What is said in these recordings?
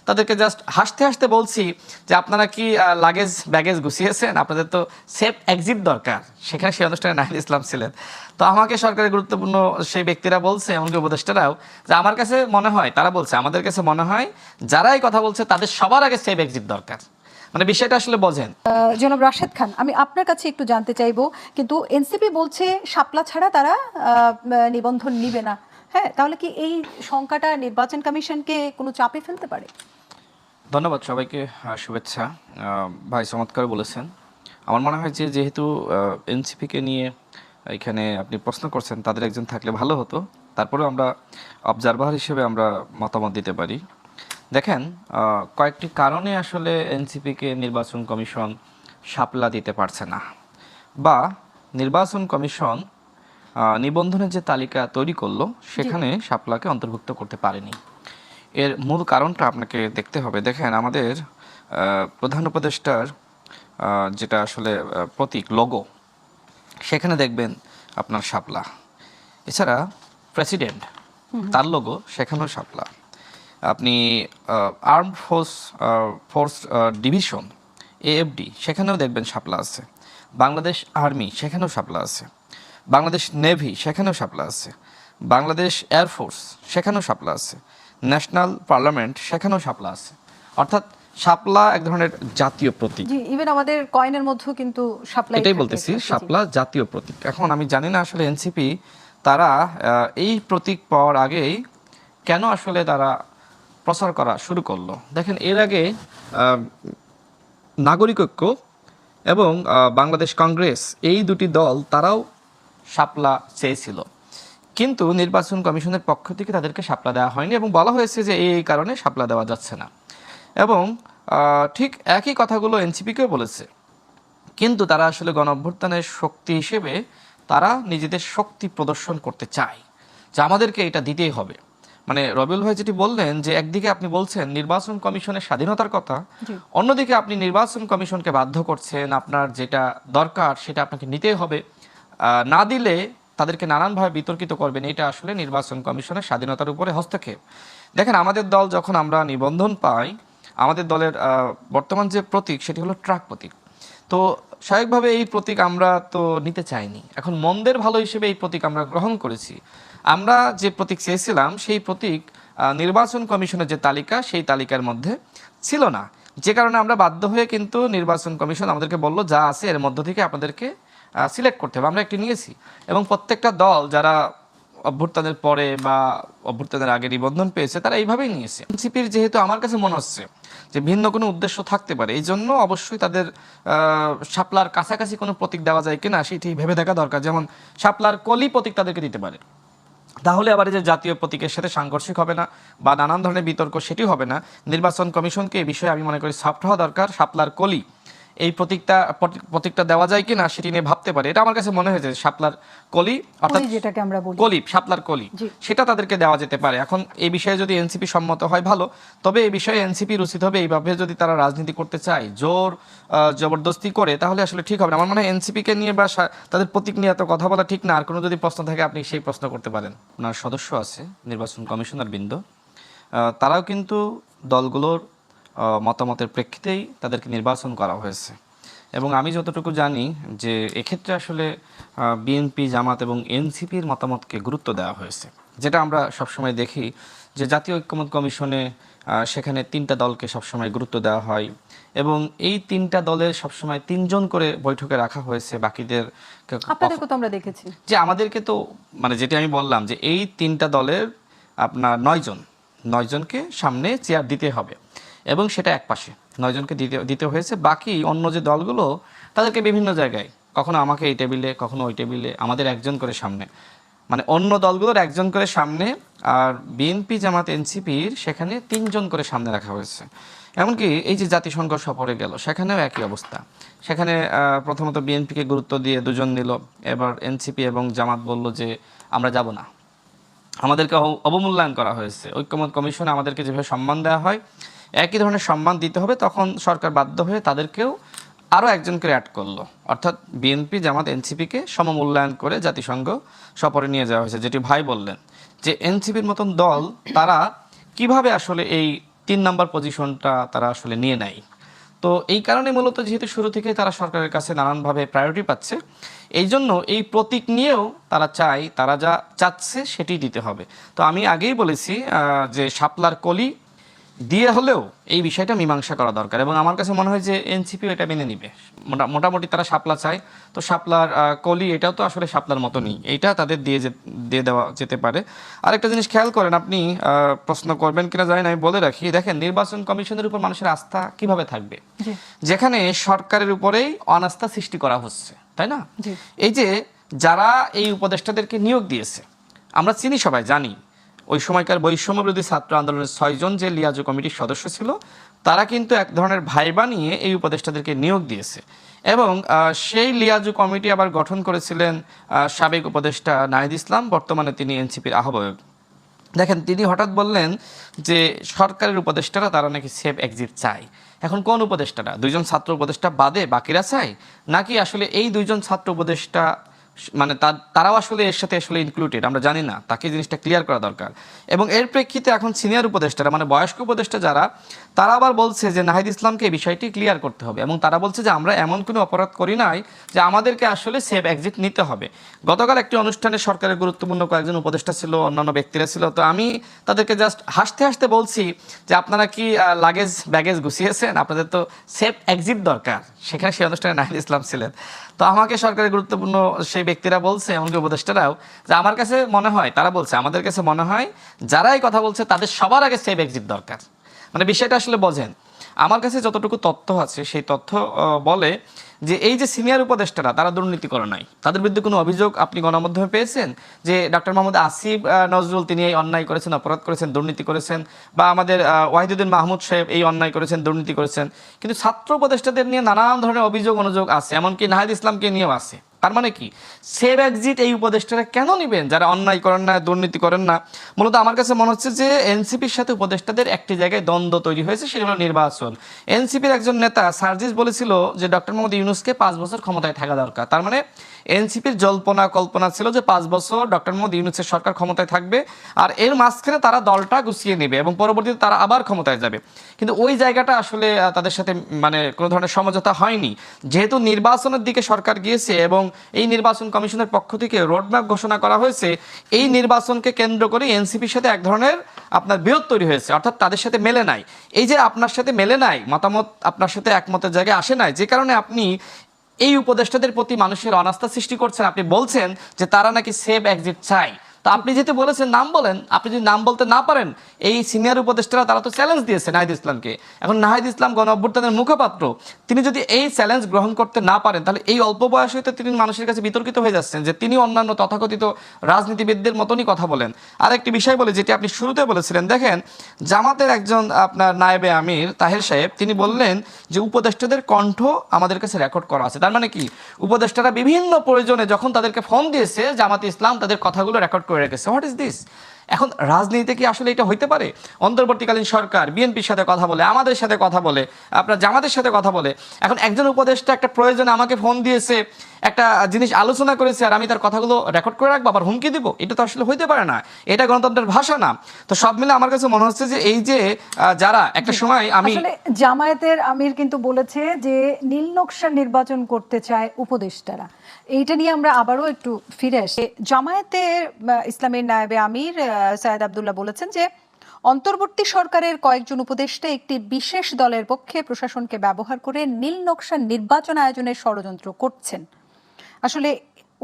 তাদেরকে জাস্ট হাসতে হাসতে বলছি যে আপনারা কি লাগেজ ব্যাগেজ গুছিয়েছেন, আপনাদের তো সেফ এক্সিট দরকার। সেখানে সেই অনুষ্ঠানে নাহিদ ইসলাম ছিলেন। তো আমাকে সরকারের গুরুত্বপূর্ণ সেই ব্যক্তিরা বলছে, এমনকি উপদেষ্টারাও, যে আমার কাছে মনে হয়, তারা বলছে আমাদের কাছে মনে হয় যারা এই কথা বলছে তাদের সবার আগে সেফ এক্সিট দরকার। মানে বিষয়টা আসলে বোঝেন। জনাব রাশেদ খান, আমি আপনার কাছে একটু জানতে চাইবো, কিন্তু এনসিপি বলছে শাপলা ছাড়া তারা নিবন্ধন নিবে না। হ্যাঁ, তাহলে কি এই শঙ্কাটা নির্বাচন কমিশনকে কোনো চাপে ফেলতে পারে? ধন্যবাদ সবাইকে, শুভেচ্ছা। ভাই চমৎকার বলেছেন। আমার মনে হয় যে যেহেতু এনসিপিকে নিয়ে এখানে আপনি প্রশ্ন করছেন, তাদের একজন থাকলে ভালো হতো। তারপরে আমরা অবজারভার হিসেবে আমরা মতামত দিতে পারি। দেখেন, কয়েকটি কারণে আসলে এনসিপিকে নির্বাচন কমিশন শাপলা দিতে পারছে না, বা নির্বাচন কমিশন নিবন্ধনের যে তালিকা তৈরি করলো সেখানে শাপলাকে অন্তর্ভুক্ত করতে পারেনি। এর মূল কারণটা আপনাকে দেখতে হবে। দেখেন, আমাদের প্রধান উপদেষ্টার যেটা আসলে প্রতীক লোগো, সেখানে দেখবেন আপনার শাপলা। এছাড়া প্রেসিডেন্ট, তার লোগো, সেখানেও শাপলা। আপনি আর্মড ফোর্স ডিভিশন এএফডি, সেখানেও দেখবেন শাপলা আছে। বাংলাদেশ আর্মি, সেখানেও শাপলা আছে। বাংলাদেশ নেভি, সেখানেও শাপলা আছে। বাংলাদেশ এয়ারফোর্স, সেখানেও শাপলা আছে। ন্যাশনাল পার্লামেন্ট, সেখানেও শাপলা আছে। অর্থাৎ শাপলা এক ধরনের জাতীয় প্রতীক। জি, ইভেন আমাদের কয়েনের মধ্যেও কিন্তু শাপলা। এটাই বলতেছি, শাপলা জাতীয় প্রতীক। এখন আমি জানি না আসলে এনসিপি তারা এই প্রতীক পাওয়ার আগেই কেন আসলে তারা প্রচার করা শুরু করলো। দেখেন, এর আগে নাগরিক ঐক্য এবং বাংলাদেশ কংগ্রেস, এই দুটি দল তারাও শাপলা চেয়েছিল, কিন্তু নির্বাচন কমিশনের পক্ষ থেকে তাদেরকে শাপলা দেওয়া হয়নি এবং বলা হয়েছে যে এই কারণে শাপলা দেওয়া যাচ্ছে না। এবং ঠিক একই কথাগুলো এনসিপিকেও বলেছে, কিন্তু তারা আসলে গণ অভ্যুত্থানের শক্তি হিসেবে তারা নিজেদের শক্তি প্রদর্শন করতে চায় যে আমাদেরকে এটা দিতেই হবে। মানে রবিউল ভাই যেটি বললেন যে একদিকে আপনি বলছেন নির্বাচন কমিশনের স্বাধীনতার কথা, অন্যদিকে আপনি নির্বাচন কমিশনকে বাধ্য করছেন আপনার যেটা দরকার সেটা আপনাকে নিতেই হবে, না দিলে তাদেরকে নানানভাবে বিতর্কিত করবেন। এটা আসলে নির্বাচন কমিশনের স্বাধীনতার উপরে হস্তক্ষেপ। দেখেন, আমাদের দল যখন আমরা নিবন্ধন পাই, আমাদের দলের বর্তমান যে প্রতীক সেটি হলো ট্রাক প্রতীক। তো স্বাভাবিকভাবে এই প্রতীক আমরা তো নিতে চাইনি। এখন মন্দের ভালো হিসেবে এই প্রতীক আমরা গ্রহণ করেছি। আমরা যে প্রতীক চেয়েছিলাম সেই প্রতীক নির্বাচন কমিশনের যে তালিকা সেই তালিকার মধ্যে ছিল না, যে কারণে আমরা বাধ্য হয়ে কিন্তু নির্বাচন কমিশন আমাদেরকে বলল যা আছে এর মধ্য থেকে আপনাদেরকে সিলেক্ট করতে হবে। আমরা একটি নিয়েছি এবং প্রত্যেকটা দল যারা অভ্যুত্থানের পরে বা অভ্যুত্থানের আগে নিবন্ধন পেয়েছে তারা এইভাবেই নিয়েছে। এনসিপির যেহেতু আমার কাছে মনে হচ্ছে যে ভিন্ন কোনো উদ্দেশ্য থাকতে পারে, এই জন্য অবশ্যই তাদের শাপলার কাছাকাছি কোনো প্রতীক দেওয়া যায় কিনা সেটি ভেবে দেখা দরকার। যেমন শাপলার কলি প্রতীক তাদেরকে দিতে পারে, তাহলে আবার যে জাতীয় প্রতীকের সাথে সাংঘর্ষিক হবে না বা নানান ধরনের বিতর্ক সেটি হবে না। নির্বাচন কমিশনকে এই বিষয়ে আমি মনে করি সফট হওয়া দরকার। শাপলার কলি এই প্রতীকটা দেওয়া যায় কিনা সেটি নিয়ে ভাবতে পারে। এটা আমার কাছে মনে হয়েছে শাপলার কলি, অর্থাৎ যেটাকে আমরা বলি কলি, শাপলার কলি, সেটা তাদেরকে দেওয়া যেতে পারে। এখন এই বিষয়ে যদি এনসিপি সম্মত হয় ভালো, তবে এই বিষয়ে এনসিপির উচিত হবে এইভাবে যদি তারা রাজনীতি করতে চায় জোর জবরদস্তি করে, তাহলে আসলে ঠিক হবে না। আমার মনে হয় এনসিপিকে নিয়ে বা তাদের প্রতীক নিয়ে এত কথা বলা ঠিক না। আর কোনো যদি প্রশ্ন থাকে আপনি সেই প্রশ্ন করতে পারেন। আপনার সদস্য আছে নির্বাচন কমিশনার বৃন্দ, তারাও কিন্তু দলগুলোর মতামতের প্রেক্ষিতেই তাদেরকে নির্বাচন করা হয়েছে। এবং আমি যতটুকু জানি যে এক্ষেত্রে আসলে বিএনপি, জামাত এবং এনসিপির মতামতকে গুরুত্ব দেওয়া হয়েছে, যেটা আমরা সবসময় দেখি যে জাতীয় ঐক্যমত্য কমিশনে সেখানে তিনটা দলকে সবসময় গুরুত্ব দেওয়া হয় এবং এই তিনটা দলের সবসময় তিনজন করে বৈঠকে রাখা হয়েছে। বাকিদের আপনাদেরকে তো আমরা দেখেছি যে আমাদেরকে তো, মানে যেটা আমি বললাম যে এই তিনটা দলের আপনার 9জনকে সামনে চেয়ার দিতে হবে এবং সেটা এক পাশে 9জনকে দিতে হয়েছে। বাকি অন্য যে দলগুলো তাদেরকে বিভিন্ন জায়গায়, কখনো আমাকে এই টেবিলে, কখনো ওই টেবিলে, আমাদের একজন করে সামনে, মানে অন্য দলগুলোর একজন করে সামনে, আর বিএনপি, জামাত, এনসিপির সেখানে 3জন করে সামনে রাখা হয়েছে। এমনকি এই যে জাতিসংঘ সফরে গেল সেখানেও একই অবস্থা। সেখানে প্রথমত বিএনপিকে গুরুত্ব দিয়ে 2জন নিল, এবার এনসিপি এবং জামাত বলল যে আমরা যাব না, আমাদেরকে অবমূল্যায়ন করা হয়েছে। ঐক্যমত্য কমিশনে আমাদেরকে যেভাবে সম্মান দেওয়া হয় একই ধরনের সম্মান দিতে হবে। তখন সরকার বাধ্য হয়ে তাদেরকেও আরও একজনকে অ্যাড করলো, অর্থাৎ বিএনপি, জামাত, এনসিপিকে সমমূল্যায়ন করে জাতিসংঘ সফরে নিয়ে যাওয়া হয়েছে। যেটি ভাই বললেন যে এনসিপির মতন দল তারা কিভাবে আসলে এই 3 নাম্বার পজিশনটা তারা আসলে নিয়ে নেয়। তো এই কারণে মূলত যেহেতু শুরু থেকে তারা সরকারের কাছে নানানভাবে প্রায়োরিটি পাচ্ছে, এই জন্য এই প্রতীক নিয়েও তারা চায় তারা যা চাচ্ছে সেটি দিতে হবে। তো আমি আগেই বলেছি যে শাপলার কলি দিয়ে হলেও এই বিষয়টা মীমাংসা করা দরকার, এবং আমার কাছে মনে হয় যে এনসিপিও এটা মেনে নিবে। মোটামুটি তারা শাপলা চায়, তো শাপলার কলি এটাও তো আসলে শাপলার মতনই, এইটা তাদের দিয়ে দেওয়া যেতে পারে। আরেকটা জিনিস খেয়াল করেন, আপনি প্রশ্ন করবেন কিনা জানি না, আমি বলে রাখি। দেখেন, নির্বাচন কমিশনের উপর মানুষের আস্থা কিভাবে থাকবে যেখানে সরকারের উপরেই অনাস্থা সৃষ্টি করা হচ্ছে, তাই না? এই যে যারা এই উপদেষ্টাদেরকে নিয়োগ দিয়েছে, আমরা চিনি, সবাই জানি, ওই সময়কার বৈষম্য বিরোধী ছাত্র আন্দোলনের 6 জন যে লিয়াজু কমিটির সদস্য ছিল, তারা কিন্তু এক ধরনের ভাইবা নিয়ে এই উপদেষ্টাদেরকে নিয়োগ দিয়েছে। এবং সেই লিয়াজু কমিটি আবার গঠন করেছিলেন সাবেক উপদেষ্টা নাহিদ ইসলাম, বর্তমানে তিনি এনসিপির আহ্বায়ক। দেখেন, তিনি হঠাৎ বললেন যে সরকারের উপদেষ্টারা তারা নাকি সেফ এক্সিট চায়। এখন কোন উপদেষ্টারা? 2 জন ছাত্র উপদেষ্টা বাদে বাকিরা চায়, নাকি আসলে এই 2 জন ছাত্র উপদেষ্টা মানে তারাও আসলে এর সাথে আসলে ইনক্লুডেড? আমরা জানি না, তাকে জিনিসটা ক্লিয়ার করা দরকার। এবং এর প্রেক্ষিতে এখন সিনিয়র উপদেষ্টারা, মানে বয়স্ক উপদেষ্টা যারা, তারা আবার বলছে যে নাহিদ ইসলামকে এই বিষয়টি ক্লিয়ার করতে হবে, এবং তারা বলছে যে আমরা এমন কোনো অপরাধ করি নাই যে আমাদেরকে আসলে সেফ এক্সিট নিতে হবে। গতকাল একটি অনুষ্ঠানে সরকারের গুরুত্বপূর্ণ কয়েকজন উপদেষ্টা ছিল, অন্যান্য ব্যক্তিরা ছিল, তো আমি তাদেরকে জাস্ট হাসতে হাসতে বলছি যে আপনারা কি ব্যাগেজ গুছিয়েছেন? আপনাদের তো সেফ এক্সিট দরকার। সেখানে সেই অনুষ্ঠানে নাহিদ ইসলাম ছিলেন। তো আমাকে সরকারের গুরুত্বপূর্ণ সেই ব্যক্তিরা বলছে, এমনকি উপদেষ্টারাও, যে আমার কাছে মনে হয়, তারা বলছে আমাদের কাছে মনে হয় যারা এই কথা বলছে তাদের সবার আগে সেফ এক্সিট দরকার। মানে বিষয়টা আসলে বোঝেন। আমার কাছে যতটুকু তথ্য আছে সেই তথ্য বলে যে এই যে সিনিয়র উপদেষ্টারা, তারা দুর্নীতি করে নাই, তাদের বিরুদ্ধে কোনো অভিযোগ আপনি গণমাধ্যমে পেয়েছেন যে ডক্টর মোহাম্মদ আসিফ নজরুল তিনি এই অন্যায় করেছেন, অপরাধ করেছেন, দুর্নীতি করেছেন, বা আমাদের ওয়াহিদুদ্দিন মাহমুদ সাহেব এই অন্যায় করেছেন, দুর্নীতি করেছেন? কিন্তু ছাত্র উপদেষ্টাদের নিয়ে নানান ধরনের অভিযোগ অনুযোগ আছে, এমনকি নাহিদ ইসলামকে নিয়েও আছে। তার মানে কি, সেভ এক্সিট এই উপদেষ্টারা কেন নেবেন যারা অন্যায় করেন না, দুর্নীতি করেন না? মূলত আমার কাছে মনে হচ্ছে যে এনসিপির সাথে উপদেষ্টাদের একটি জায়গায় দ্বন্দ্ব তৈরি হয়েছে, সেটা হলো নির্বাচন। এনসিপির একজন নেতা সার্জিস বলেছিল যে ডক্টর মোহাম্মদ ইউনূসকে 5 বছর ক্ষমতায় থাকা দরকার। তার মানে এনসিপির কল্পনা ছিল যে 5 বছর ডক্টর মোহাম্মদ ইউনূসের সরকার ক্ষমতায় থাকবে, আর এর মাঝখানে তারা দলটা গুছিয়ে নেবে এবং পরবর্তীতে তারা আবার ক্ষমতায় যাবে। কিন্তু ওই জায়গাটা আসলে তাদের সাথে মানে কোনো ধরনের সমঝোতা হয়নি। যেহেতু নির্বাচনের দিকে সরকার গিয়েছে এবং এই নির্বাচন কমিশনের পক্ষ থেকে রোডম্যাপ ঘোষণা করা হয়েছে, এই নির্বাচনকে কেন্দ্র করে এনসিপির সাথে এক ধরনের আপনার বিরোধ তৈরি হয়েছে, অর্থাৎ তাদের সাথে মেলে নাই। এই যে আপনার সাথে মেলে নাই, মতামত আপনার সাথে একমতের জায়গায় আসে নাই, যে কারণে আপনি এই উপদেষ্টাদের প্রতি মানুষের অনাস্থা সৃষ্টি করছেন। আপনি বলছেন যে তারা নাকি সেফ এক্সিট চায়। তো আপনি যেহেতু বলেছেন নাম বলেন, আপনি যদি নাম বলতে না পারেন, এই সিনিয়র উপদেষ্টারা তারা তো চ্যালেঞ্জ দিয়েছে নাহিদ ইসলামকে। এখন নাহিদ ইসলাম গণ অভ্যুত্থানের মুখপাত্র, তিনি যদি এই চ্যালেঞ্জ গ্রহণ করতে না পারেন, তাহলে এই অল্প বয়সে তো তিনি মানুষের কাছে বিতর্কিত হয়ে যাচ্ছেন যে তিনি অন্যান্য তথাকথিত রাজনীতিবিদদের মতনই কথা বলেন। আরেকটি বিষয় বলে, যেটি আপনি শুরুতে বলেছিলেন, দেখেন জামাতের একজন আপনার নায়েবে আমির তাহের সাহেব, তিনি বললেন যে উপদেষ্টাদের কণ্ঠ আমাদের কাছে রেকর্ড করা আছে। তার মানে কি, উপদেষ্টারা বিভিন্ন প্রয়োজনে যখন তাদেরকে ফোন দিয়েছে, জামাতে ইসলাম তাদের কথাগুলো রেকর্ড করে রেখেছে। What is this? এখন রাজনীতিতে কি আসলে এটা হইতে পারে? অন্তর্বর্তীকালীন সরকার বিএনপির সাথে কথা বলে, আমাদের সাথে কথা বলে, আপনার জামাতের সাথে কথা বলে। এখন একজন উপদেষ্টা একটা প্রয়োজনে আমাকে ফোন দিয়েছে, একটা জিনিস আলোচনা করেছে, আর আমি তার কথাগুলো রেকর্ড করে রাখবো, আবার হুমকি দিব? এটা তো আসলে হইতে পারে না, এটা গণতন্ত্রের ভাষা না। তো সব মিলে আমার কাছে মনে হচ্ছে যে এই যে যারা একটা সময় আমি আসলে জামায়াতের আমির কিন্তু বলেছে যে নীল নকশা নির্বাচন করতে চায় উপদেষ্টারা। এইটা নিয়ে আমরা আবারও একটু ফিরে আসি। জামায়াতের ইসলামের নায়েবে আমির সৈয়দ আব্দুল্লাহ বলেছেন যে অন্তর্বর্তী সরকারের কয়েকজন উপদেষ্টা একটি বিশেষ দলের পক্ষে প্রশাসনকে ব্যবহার করে নীল নকশা নির্বাচন আয়োজনের ষড়যন্ত্র করছেন। আসলে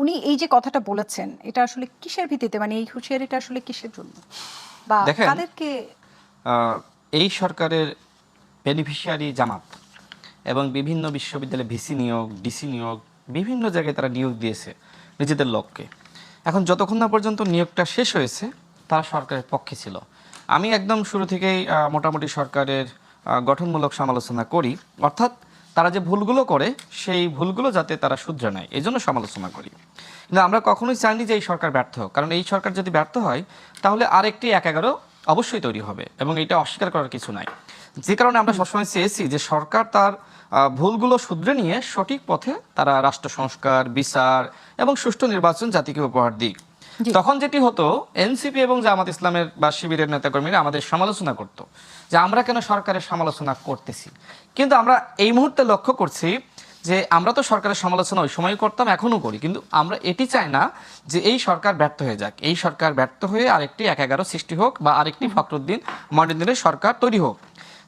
উনি এই যে কথাটা বলেছেন, এটা আসলে কিসের ভিত্তিতে, মানে এই হুঁশিয়ারিটা আসলে কিসের জন্য, বা কাদেরকে? এই সরকারের বেনিফিশিয়ারি জামাত এবং বিভিন্ন বিশ্ববিদ্যালয়ে ভিসি নিয়োগ, ডিসি নিয়োগ, বিভিন্ন জায়গায় তারা নিয়োগ দিয়েছে নিজেদের লোককে। এখন যতক্ষণ না পর্যন্ত নিয়োগটা শেষ হয়েছে, তারা সরকারের পক্ষে ছিল। আমি একদম শুরু থেকেই মোটামুটি সরকারের গঠনমূলক সমালোচনা করি, অর্থাৎ তারা যে ভুলগুলো করে সেই ভুলগুলো যাতে তারা শুধরে নেয়, এই জন্য সমালোচনা করি। কিন্তু আমরা কখনোই চাইনি যে এই সরকার ব্যর্থ হোক, কারণ এই সরকার যদি ব্যর্থ হয় তাহলে আরেকটি ১/১১ অবশ্যই তৈরি হবে, এবং এটা অস্বীকার করার কিছু নাই। যে কারণে আমরা সবসময় চেয়েছি যে সরকার তার ভুলগুলো শুধরে নিয়ে সঠিক পথে তারা রাষ্ট্র সংস্কার, বিচার এবং সুষ্ঠু নির্বাচন জাতিকে উপহার দিক। জি। তখন যেটি হতো, এনসিপি এবং জামাত ইসলামের বা শিবিরের নেতাকর্মীরা আমাদের সমালোচনা করত যে আমরা কেন সরকারের সমালোচনা করতেছি। কিন্তু আমরা এই মুহূর্তে লক্ষ্য করছি যে আমরা তো সরকারের সমালোচনা ওই সময় করতাম, এখনো করি, কিন্তু আমরা এটি চাই না যে এই সরকার ব্যর্থ হয়ে যাক, এই সরকার ব্যর্থ হয়ে আরেকটি ১/১১ সৃষ্টি হোক বা আরেকটি ফখরুদ্দিন মনিরুদ্দিনের সরকার তৈরি হোক।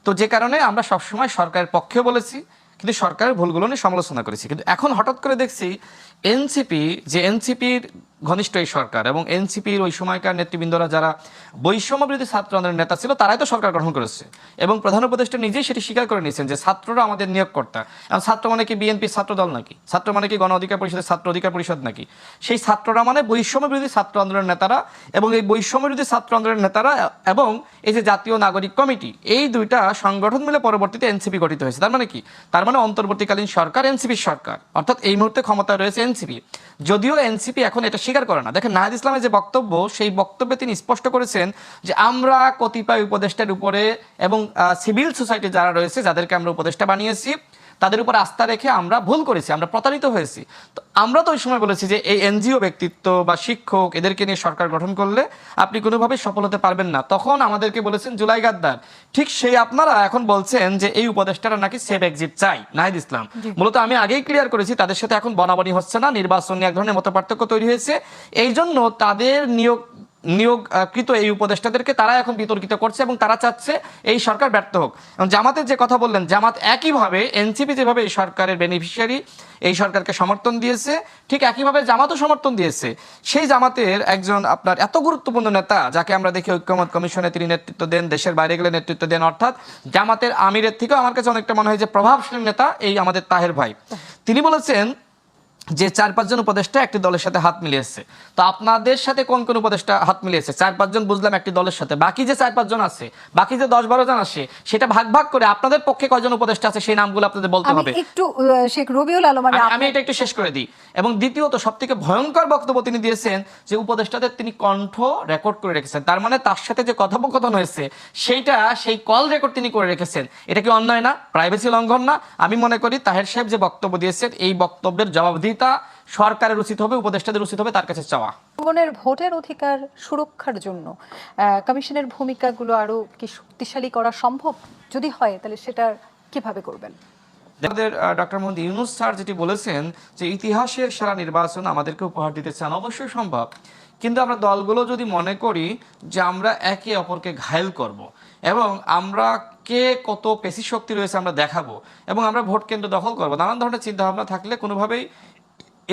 তো যে কারণে আমরা সবসময় সরকারের পক্ষে বলেছি, কিন্তু সরকারের ভুলগুলো নিয়ে সমালোচনা করেছি। কিন্তু এখন হঠাৎ করে দেখছি এনসিপি, যে এনসিপির ঘনিষ্ঠ এই সরকার এবং এনসিপির ওই সময়কার নেতৃবৃন্দরা যারা বৈষম্য বিরোধী ছাত্র আন্দোলনের নেতা ছিল, তারাই তো সরকার গঠন করেছে এবং প্রধান উপদেষ্টা নিজেই সেটি স্বীকার করে নিয়েছেন যে ছাত্ররা আমাদের নিয়োগকর্তা। এবং ছাত্র মানে কি বিএনপির ছাত্র দল নাকি? ছাত্র মানে কি গণ অধিকার পরিষদের ছাত্র অধিকার পরিষদ নাকি? সেই ছাত্ররা মানে বৈষম্য বিরোধী ছাত্র আন্দোলনের নেতারা, এবং এই বৈষম্য বিরোধী ছাত্র আন্দোলনের নেতারা এবং এই যে জাতীয় নাগরিক কমিটি, এই দুইটা সংগঠন মিলে পরবর্তীতে এনসিপি গঠিত হয়েছে। তার মানে কি? তার মানে অন্তর্বর্তীকালীন সরকার এনসিপির সরকার, অর্থাৎ এই মুহূর্তে ক্ষমতায় রয়েছে এনসিপি। যদিও এনসিপি এখন এটা স্বীকার করে না। দেখেন, নাহিদ ইসলামের যে বক্তব্য, সেই বক্তব্যে তিনি স্পষ্ট করেছেন যে আমরা কতিপয় উপদেষ্টার উপরে এবং সিভিল সোসাইটি যারা রয়েছে, যাদেরকে আমরা উপদেষ্টা বানিয়েছি, তাদের উপর আস্থা রেখে আমরা ভুল করেছি, আমরা প্রতারিত হয়েছি। তো আমরা তো ওই সময় বলেছি যে এই এনজিও ব্যক্তিত্ব বা শিক্ষক, এদেরকে নিয়ে সরকার গঠন করলে আপনি কোনোভাবেই সফল হতে পারবেন না। তখন আমাদেরকে বলেছেন জুলাই গাদ্দার। ঠিক সেই আপনারা এখন বলছেন যে এই উপদেষ্টারা নাকি সেফ এক্সিট চাই, নাহিদ ইসলাম। মূলত আমি আগেই ক্লিয়ার করেছি তাদের সাথে এখন বনাবনি হচ্ছে না, নির্বাচন নিয়ে এক ধরনের মতপার্থক্য তৈরি হয়েছে। এই জন্য তাদের নিয়োগকৃত এই উপদেষ্টাদেরকে তারা এখন বিতর্কিত করছে এবং তারা চাচ্ছে এই সরকার ব্যর্থ হোক। এবং জামাতের যে কথা বললেন, জামাত একইভাবে এনসিপি যেভাবে এই সরকারের বেনিফিশিয়ারি, এই সরকারকে সমর্থন দিয়েছে, ঠিক একইভাবে জামাতও সমর্থন দিয়েছে। সেই জামাতের একজন আপনার এত গুরুত্বপূর্ণ নেতা, যাকে আমরা দেখি ঐক্যমত কমিশনে তিনি নেতৃত্ব দেন, দেশের বাইরে গেলে নেতৃত্ব দেন, অর্থাৎ জামাতের আমিরের থেকেও আমার কাছে অনেকটা মনে হয় যে প্রভাবশালী নেতা এই আমাদের তাহের ভাই। তিনি বলেছেন যে ৪-৫ জন উপদেষ্টা একটি দলের সাথে হাত মিলিয়েছে। তো আপনাদের সাথে কোন কোন উপদেষ্টা হাত মিলিয়েছে? ৪-৫ জন বুঝলাম একটি দলের সাথে, বাকি যে ৪-৫ জন আছে, বাকি যে ১০-১২ জন আসে, সেটা ভাগ ভাগ করে আপনাদের পক্ষে কয়জন উপদেষ্টা আছে সেই নামগুলো আপনাদের বলতে হবে। একটু শেখ রবিউল আলম, আমি এটা একটু শেষ করে দিই। এবং দ্বিতীয়ত সবথেকে ভয়ঙ্কর বক্তব্য তিনি দিয়েছেন যে উপদেষ্টাদের তিনি কণ্ঠ রেকর্ড করে রেখেছেন। তার মানে তার সাথে যে কথোপকথন হয়েছে সেইটা, সেই কল রেকর্ড তিনি করে রেখেছেন। এটা কি অন্যায় না? প্রাইভেসি লঙ্ঘন না? আমি মনে করি তাহের সাহেব যে বক্তব্য দিয়েছেন, এই বক্তব্যের জবাবদিহিতা সরকারের উচিত হবে, উপদেষ্টাদের উচিত হবে তার কাছে চাওয়া। জনগণের ভোটের অধিকার সুরক্ষার জন্য কমিশনের ভূমিকাগুলো আরো কি শক্তিশালী করা সম্ভব? যদি হয় তাহলে সেটা কিভাবে করবেন? আমাদের ডক্টর মোহাম্মদ ইউনূস স্যার যেটি বলেছেন যে ইতিহাসের সেরা নির্বাচন আমাদেরকে উপহার দিতে চান, অবশ্যই সম্ভব। কিন্তু আমরা দলগুলো যদি মনে করি যে আমরা একে অপরকে ঘায়েল করব এবং আমরা কে কত পেশি শক্তি রয়েছে আমরা দেখাবো এবং আমরা ভোট কেন্দ্র দখল করবো, নানান ধরনের চিন্তাভাবনা থাকলে কোনোভাবেই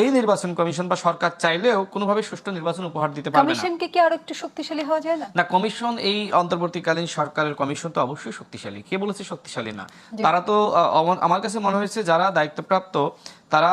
এই নির্বাচন কমিশন বা সরকার চাইলেও কোনোভাবে সুষ্ঠু নির্বাচন উপহার দিতে পারবে না। কমিশনকে কি আরো একটু শক্তিশালী হওয়া যায় না? না, কমিশন, এই অন্তর্বর্তীকালীন সরকারের কমিশন তো অবশ্যই শক্তিশালী। কে বলেছে শক্তিশালী না? তারা তো আমার কাছে মনে হয়েছে যারা দায়িত্বপ্রাপ্ত তারা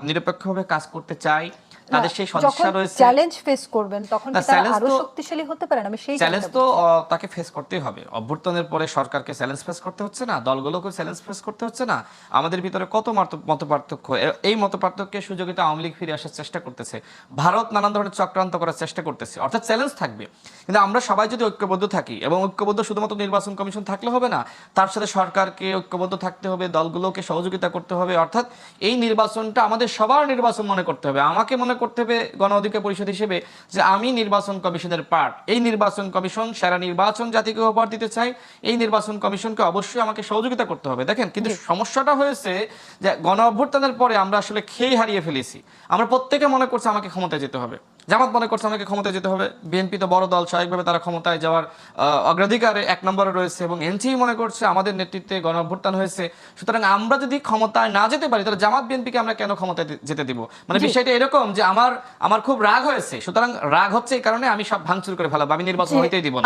নিরপেক্ষভাবে কাজ করতে চায়, তাদের সেই সদিচ্ছা রয়েছে। চ্যালেঞ্জ ফেস করবেন তখন কি তারা আরো শক্তিশালী হতে পারেন? আমি সেই চ্যালেঞ্জ তো তাকে ফেস করতেই হবে। অভ্যুত্থানের পরে সরকারকে চ্যালেঞ্জ ফেস করতে হচ্ছে না, দলগুলোকে চ্যালেঞ্জ ফেস করতে হচ্ছে না? আমাদের ভিতরে কত মতপার্থক্য, এই মতপার্থক্যের সুযোগে তো আওয়ামী লীগ ফিরে আসার চেষ্টা করতেছে, ভারত নানান ধরনের চক্রান্ত করার চেষ্টা করতেছে, অর্থাৎ চ্যালেঞ্জ থাকবে। কিন্তু আমরা সবাই যদি ঐক্যবদ্ধ থাকি, এবং ঐক্যবদ্ধ শুধুমাত্র নির্বাচন কমিশন থাকলে হবে না, তার সাথে সরকারকে ঐক্যবদ্ধ থাকতে হবে, দলগুলোকে সহযোগিতা করতে হবে। অর্থাৎ এই নির্বাচনটা আমাদের সবার নির্বাচন মনে করতে হবে। আমাকে মনে করতে হবে গণ অধিকার পরিষদ হিসেবে যে আমি নির্বাচন কমিশনের পার্ট, এই নির্বাচন কমিশন সেরা নির্বাচন জাতিকে উপহার দিতে চাই, এই নির্বাচন কমিশনকে অবশ্যই আমাকে সহযোগিতা করতে হবে। দেখেন, কিন্তু সমস্যাটা হয়েছে যে গণ অভ্যুত্থানের পরে আমরা আসলে খেয়ে হারিয়ে ফেলেছি। আমরা প্রত্যেকে মনে করছে আমাকে ক্ষমতায় যেতে হবে, জামাত মনে করছে আমাকে ক্ষমতায় যেতে হবে, বিএনপি তো বড় দল, স্বাভাবিকভাবে তারা ক্ষমতায় যাওয়ার অগ্রাধিকারে ১ নম্বরে রয়েছে, এবং এনসিপি মনে করছে আমাদের নেতৃত্বে গণ অভ্যুত্থান হয়েছে, সুতরাং আমরা যদি ক্ষমতায় না যেতে পারি তাহলে জামাত বিএনপিকে আমরা কেন ক্ষমতায় যেতে দিব? মানে বিষয়টা এরকম যে আমার খুব রাগ হয়েছে, সুতরাং রাগ হচ্ছে এই কারণে আমি সব ভাঙচুর করে ফেলাবো, আমি নির্বাচন হইতেই দিব না।